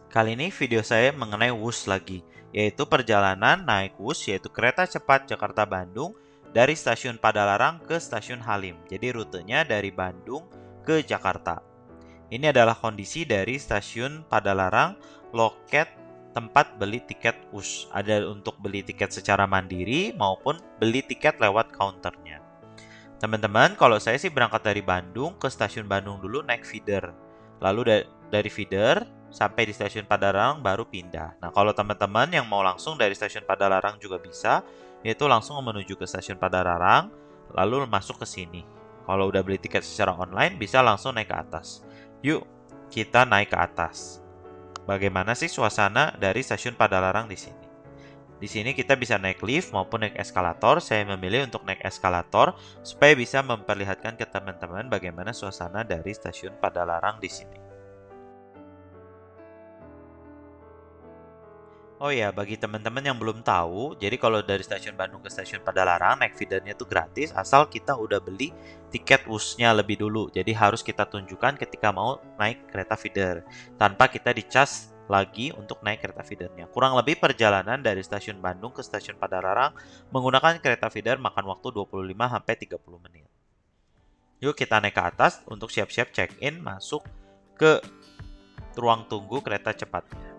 Kali ini video saya mengenai WUS lagi, yaitu perjalanan naik WUS yaitu kereta cepat Jakarta-Bandung dari stasiun Padalarang ke stasiun Halim. Jadi rutenya dari Bandung ke Jakarta. Ini adalah kondisi dari stasiun Padalarang, loket tempat beli tiket WUS. Ada untuk beli tiket secara mandiri maupun beli tiket lewat counternya. Teman-teman, kalau saya sih berangkat dari Bandung ke stasiun Bandung dulu naik feeder. Lalu dari feeder sampai di stasiun Padalarang baru pindah. Nah, kalau teman-teman yang mau langsung dari stasiun Padalarang juga bisa, yaitu langsung menuju ke stasiun Padalarang, lalu masuk ke sini. Kalau udah beli tiket secara online, bisa langsung naik ke atas. Yuk, kita naik ke atas. Bagaimana sih suasana dari stasiun Padalarang di sini? Di sini kita bisa naik lift maupun naik eskalator. Saya memilih untuk naik eskalator supaya bisa memperlihatkan ke teman-teman bagaimana suasana dari stasiun Padalarang di sini. Oh ya, bagi teman-teman yang belum tahu, jadi kalau dari stasiun Bandung ke stasiun Padalarang naik feedernya itu gratis asal kita udah beli tiket WUS-nya lebih dulu. Jadi harus kita tunjukkan ketika mau naik kereta feeder tanpa kita dicas lagi untuk naik kereta feedernya. Kurang lebih perjalanan dari stasiun Bandung ke stasiun Padalarang menggunakan kereta feeder makan waktu 25-30 menit. Yuk kita naik ke atas untuk siap-siap check-in masuk ke ruang tunggu kereta cepatnya.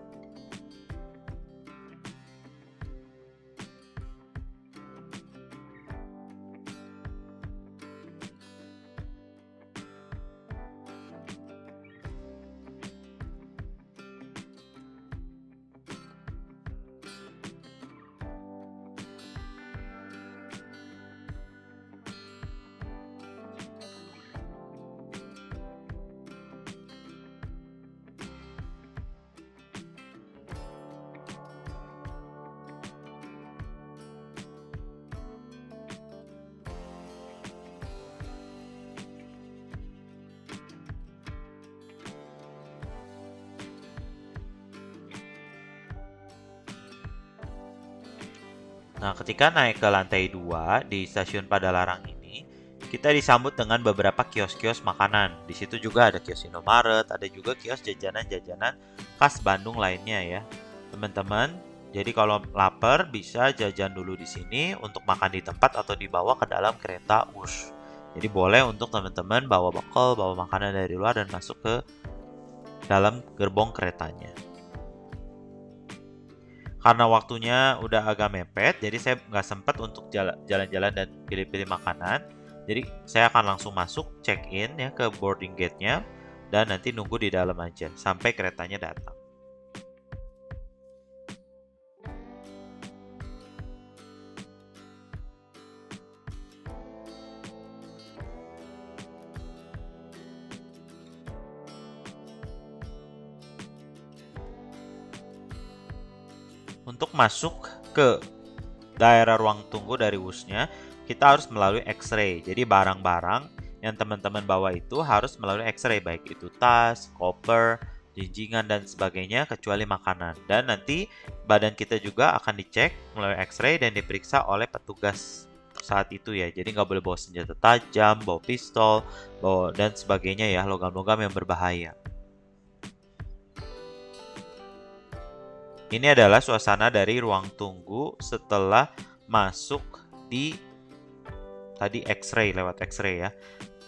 Nah, ketika naik ke lantai 2 di stasiun Padalarang ini, kita disambut dengan beberapa kios-kios makanan. Di situ juga ada kios Indomaret, ada juga kios jajanan-jajanan khas Bandung lainnya ya. Teman-teman, jadi kalau lapar bisa jajan dulu di sini untuk makan di tempat atau dibawa ke dalam kereta WUS. Jadi boleh untuk teman-teman bawa bekal, bawa makanan dari luar dan masuk ke dalam gerbong keretanya. Karena waktunya udah agak mepet, jadi saya nggak sempat untuk jalan-jalan dan pilih-pilih makanan. Jadi saya akan langsung masuk check-in ya ke boarding gate-nya dan nanti nunggu di dalam aja sampai keretanya datang. Untuk masuk ke daerah ruang tunggu dari WUS-nya, kita harus melalui X-ray. Jadi barang-barang yang teman-teman bawa itu harus melalui X-ray, baik itu tas, koper, jinjingan dan sebagainya kecuali makanan. Dan nanti badan kita juga akan dicek melalui X-ray dan diperiksa oleh petugas saat itu ya. Jadi nggak boleh bawa senjata tajam, bawa pistol, bawa dan sebagainya ya, logam-logam yang berbahaya. Ini adalah suasana dari ruang tunggu setelah masuk di tadi X-ray, lewat X-ray ya.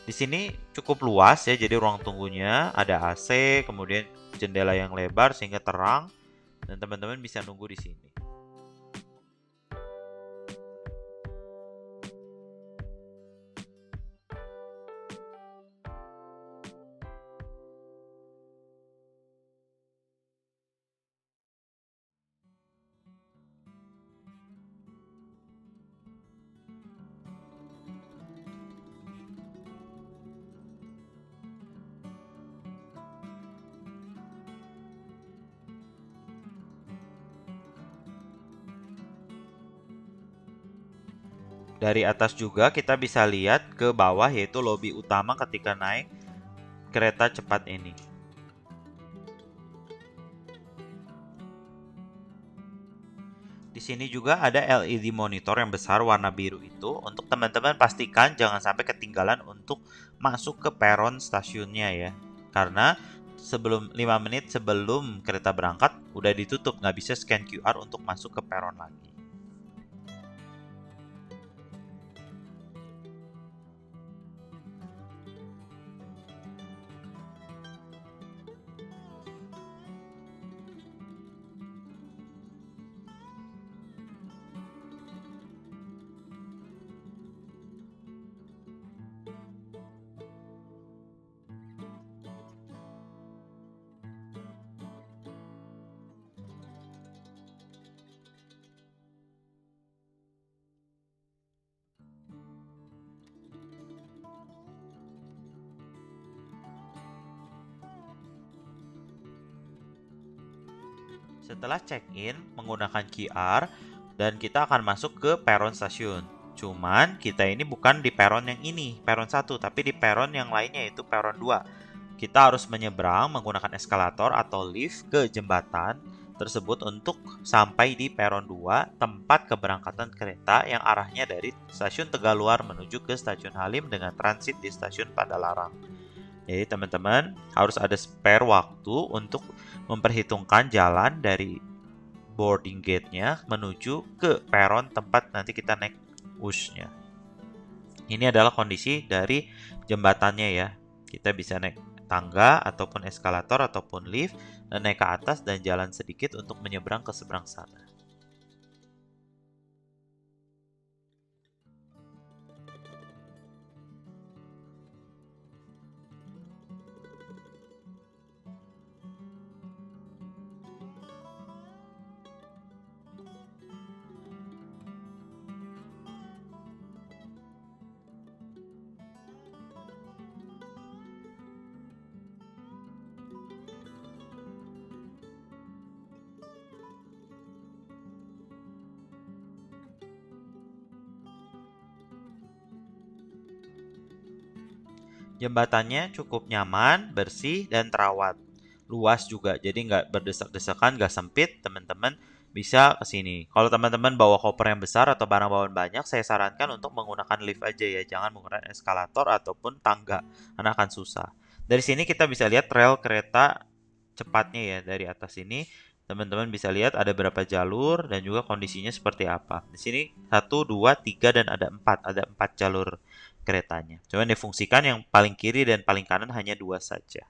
Di sini cukup luas ya, jadi ruang tunggunya ada AC, kemudian jendela yang lebar sehingga terang dan teman-teman bisa nunggu di sini. Dari atas juga kita bisa lihat ke bawah yaitu lobi utama ketika naik kereta cepat ini. Di sini juga ada LED monitor yang besar warna biru itu untuk teman-teman pastikan jangan sampai ketinggalan untuk masuk ke peron stasiunnya ya. Karena sebelum 5 menit sebelum kereta berangkat udah ditutup, nggak bisa scan QR untuk masuk ke peron lagi. Setelah check-in menggunakan QR dan kita akan masuk ke peron stasiun. Cuman kita ini bukan di peron yang ini, peron 1, tapi di peron yang lainnya yaitu peron 2. Kita harus menyeberang menggunakan eskalator atau lift ke jembatan tersebut untuk sampai di peron 2, tempat keberangkatan kereta yang arahnya dari stasiun Tegaluar menuju ke stasiun Halim dengan transit di stasiun Padalarang. Jadi teman-teman harus ada spare waktu untuk memperhitungkan jalan dari boarding gate-nya menuju ke peron tempat nanti kita naik wush-nya. Ini adalah kondisi dari jembatannya ya. Kita bisa naik tangga ataupun eskalator ataupun lift dan naik ke atas dan jalan sedikit untuk menyeberang ke seberang sana. Jembatannya cukup nyaman, bersih, dan terawat. Luas juga, jadi nggak berdesak-desakan, nggak sempit, teman-teman bisa ke sini. Kalau teman-teman bawa koper yang besar atau barang bawaan banyak, saya sarankan untuk menggunakan lift aja ya, jangan menggunakan eskalator ataupun tangga, karena akan susah. Dari sini kita bisa lihat rel kereta cepatnya ya, dari atas ini teman-teman bisa lihat ada berapa jalur dan juga kondisinya seperti apa. Di sini 1, 2, 3 dan ada 4 jalur keretanya. Cuman difungsikan yang paling kiri dan paling kanan hanya 2 saja.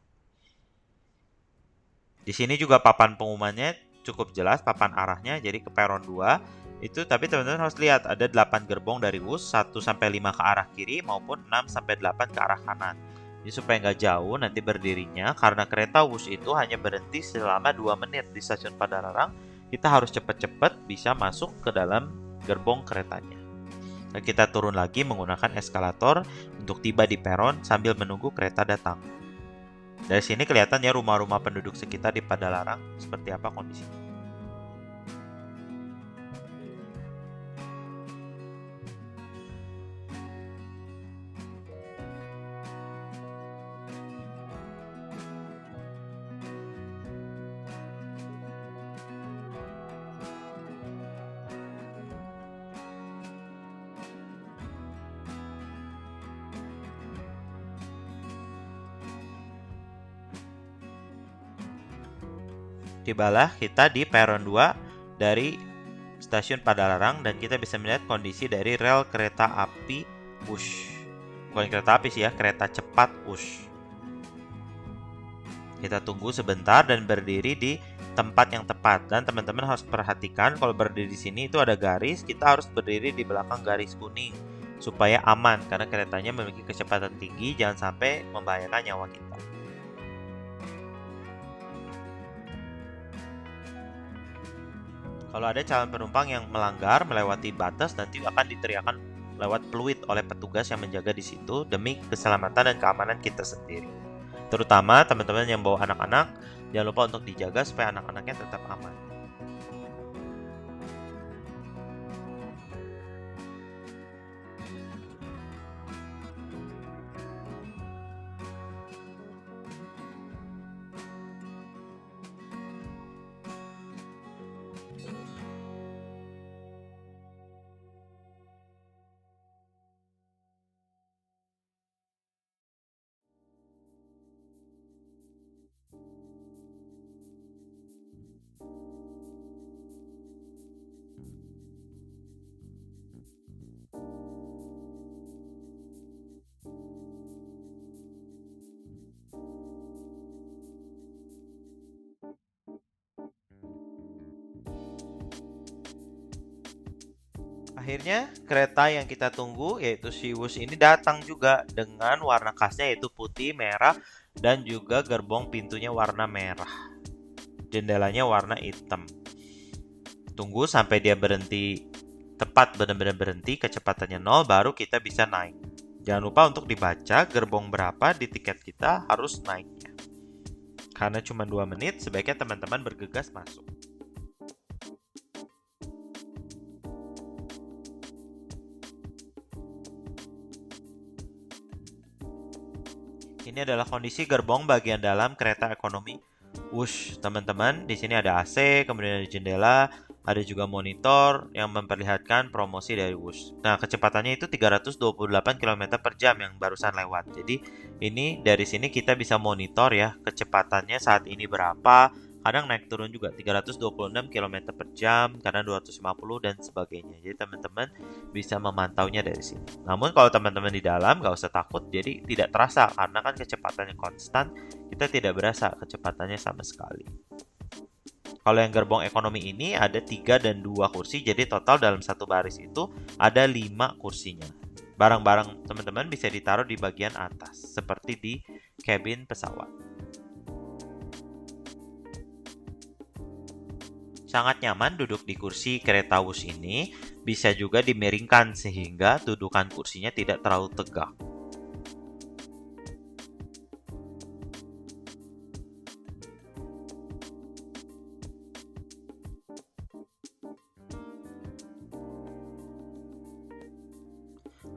Di sini juga papan pengumumannya cukup jelas, papan arahnya, jadi ke peron 2. Itu tapi teman-teman harus lihat ada 8 gerbong dari WUS, 1 sampai 5 ke arah kiri maupun 6 sampai 8 ke arah kanan. Jadi supaya nggak jauh nanti berdirinya, karena kereta WUS itu hanya berhenti selama 2 menit di stasiun Padalarang, kita harus cepat-cepat bisa masuk ke dalam gerbong keretanya. Dan kita turun lagi menggunakan eskalator untuk tiba di peron sambil menunggu kereta datang. Dari sini kelihatan ya rumah-rumah penduduk sekitar di Padalarang seperti apa kondisinya. Tibalah kita di peron 2 dari stasiun Padalarang dan kita bisa melihat kondisi dari rel kereta api Wush. Bukan kereta api sih ya, kereta cepat Wush. Kita tunggu sebentar dan berdiri di tempat yang tepat. Dan teman-teman harus perhatikan kalau berdiri di sini itu ada garis, kita harus berdiri di belakang garis kuning supaya aman karena keretanya memiliki kecepatan tinggi, jangan sampai membahayakan nyawa kita. Kalau ada calon penumpang yang melanggar melewati batas, nanti akan diteriakan lewat peluit oleh petugas yang menjaga di situ demi keselamatan dan keamanan kita sendiri. Terutama teman-teman yang bawa anak-anak, jangan lupa untuk dijaga supaya anak-anaknya tetap aman. Akhirnya kereta yang kita tunggu yaitu si Wush ini datang juga dengan warna khasnya yaitu putih, merah, dan juga gerbong pintunya warna merah. Jendelanya warna hitam. Tunggu sampai dia berhenti tepat, benar-benar berhenti, kecepatannya 0, baru kita bisa naik. Jangan lupa untuk dibaca gerbong berapa di tiket kita harus naiknya. Karena cuma 2 menit, sebaiknya teman-teman bergegas masuk. Ini adalah kondisi gerbong bagian dalam kereta ekonomi Wush, teman-teman. Di sini ada AC, kemudian ada jendela, ada juga monitor yang memperlihatkan promosi dari Wush. Nah, kecepatannya itu 328 km per jam yang barusan lewat. Jadi, ini dari sini kita bisa monitor ya, kecepatannya saat ini berapa. Kadang naik turun juga, 326 km per jam, kadang 250 dan sebagainya. Jadi teman-teman bisa memantaunya dari sini. Namun kalau teman-teman di dalam nggak usah takut, jadi tidak terasa karena kan kecepatannya konstan, kita tidak berasa kecepatannya sama sekali. Kalau yang gerbong ekonomi ini ada 3 dan 2 kursi, jadi total dalam satu baris itu ada 5 kursinya. Barang-barang teman-teman bisa ditaruh di bagian atas, seperti di kabin pesawat. Sangat nyaman duduk di kursi kereta Wush ini, bisa juga dimiringkan sehingga dudukan kursinya tidak terlalu tegak.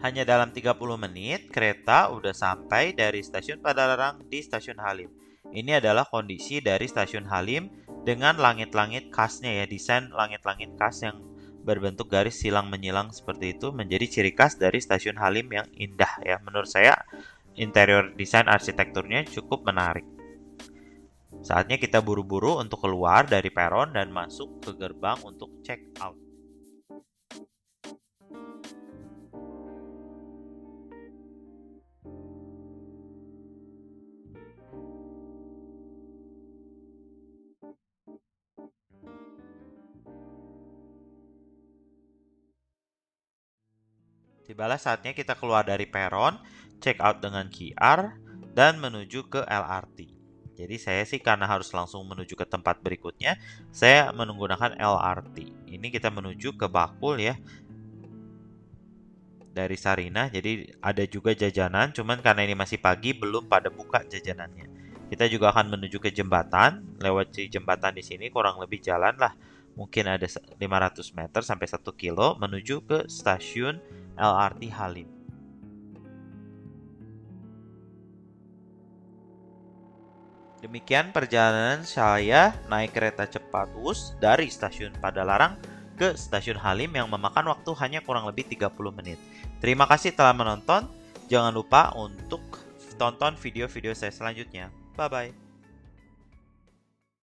Hanya dalam 30 menit, kereta udah sampai dari stasiun Padalarang di stasiun Halim. Ini adalah kondisi dari stasiun Halim dengan langit-langit khasnya ya, desain langit-langit khas yang berbentuk garis silang menyilang seperti itu menjadi ciri khas dari stasiun Halim yang indah ya. Menurut saya interior desain arsitekturnya cukup menarik. Saatnya kita buru-buru untuk keluar dari peron dan masuk ke gerbang untuk check out. Tibalah saatnya kita keluar dari peron, check out dengan QR, dan menuju ke LRT. Jadi saya sih karena harus langsung menuju ke tempat berikutnya, saya menggunakan LRT. Ini kita menuju ke Bakul ya, dari Sarinah. Jadi ada juga jajanan, cuman karena ini masih pagi belum pada buka jajanannya. Kita juga akan menuju ke jembatan. Lewat jembatan di sini kurang lebih jalan lah, mungkin ada 500 meter sampai 1 kilo menuju ke stasiun LRT Halim. Demikian perjalanan saya naik kereta cepat Wush dari stasiun Padalarang ke stasiun Halim yang memakan waktu hanya kurang lebih 30 menit. Terima kasih telah menonton. Jangan lupa untuk tonton video-video saya selanjutnya. Bye-bye.